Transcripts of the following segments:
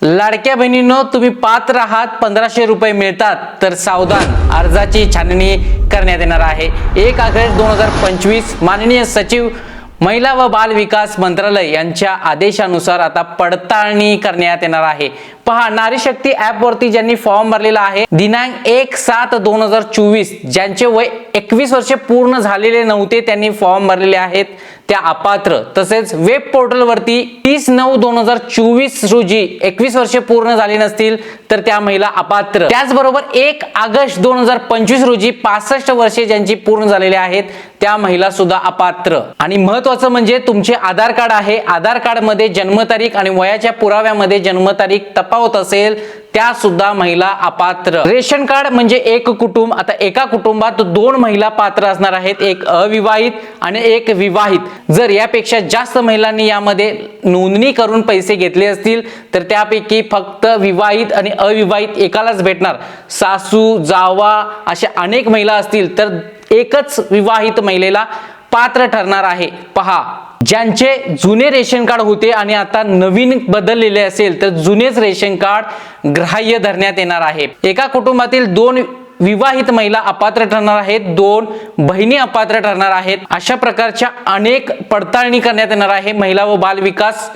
लाडक्या बहिणींनो, तुम्ही पात्र आहात, 1500 रुपये मिळतात, तर सावधान, अर्जाची छाननी करण्यात येणार आहे। 1 ऑगस्ट 2025 माननीय सचिव महिला व बाल विकास मंत्रालय यांच्या आदेशानुसार आता पडताळणी करण्यात येणार आहे। पहा, नारी शक्ती ऍप वरती ज्यांनी फॉर्म भरलेला आहे दिनांक 1/7/2024 ज्यांचे वय 21 वर्षे पूर्ण झालेले नव्हते त्यांनी फॉर्म भरलेले आहेत त्या अपात्र। तसेच वेब पोर्टल वरती 30/9/2024 रोजी 21 वर्षे पूर्ण झाली नसतील तर त्या महिला अपात्र। त्याचबरोबर 1 ऑगस्ट 2025 रोजी 65 वर्षे ज्यांची पूर्ण झालेले आहेत त्या महिला सुद्धा अपात्र। आणि महत्त्वाचं म्हणजे तुमचे आधार कार्ड आहे, आधार कार्ड मध्ये जन्मतारीख आणि वयाच्या पुराव्यामध्ये जन्मतारीख तफावत असेल त्या सुद्धा महिला अपात्र। रेशन कार्ड म्हणजे एक कुटुंब, आता एका कुटुंबात 2 महिला पात्र असणार आहेत, एक अविवाहित आणि एक विवाहित। जर यापेक्षा जास्त महिलांनी यामध्ये नोंदणी करून पैसे घेतले असतील तर त्यापैकी फक्त विवाहित आणि अविवाहित एकालाच भेटणार। सासू जावा अशा अनेक महिला असतील तर एकच विवाहित महिलेला पात्र ठरणार आहे। पहा, ज्यांचे जुने रेशन कार्ड होते आणि आता नवीन बदललेले असेल तर जुनेच रेशन कार्ड ग्राह्य धरण्यात येणार आहे। एका कुटुंबातील 2 विवाहित महिला अपात्र ठरणार आहेत, 2 बहिणी अपात्र ठरणार आहेत। अशा प्रकारच्या अनेक पडताळणी करण्यात येणार आहे। महिला व बाल विकास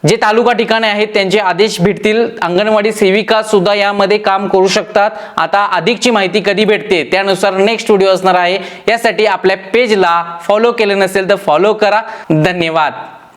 जे तालुका ठिकाणे आहेत त्यांचे आदेश भेटतील। अंगणवाडी सेविका सुद्धा यामध्ये काम करू शकतात। आता अधिकची माहिती कधी भेटते त्यानुसार नेक्स्ट व्हिडिओ असणार आहे। यासाठी आपल्या पेजला फॉलो केले नसेल तर फॉलो करा। धन्यवाद।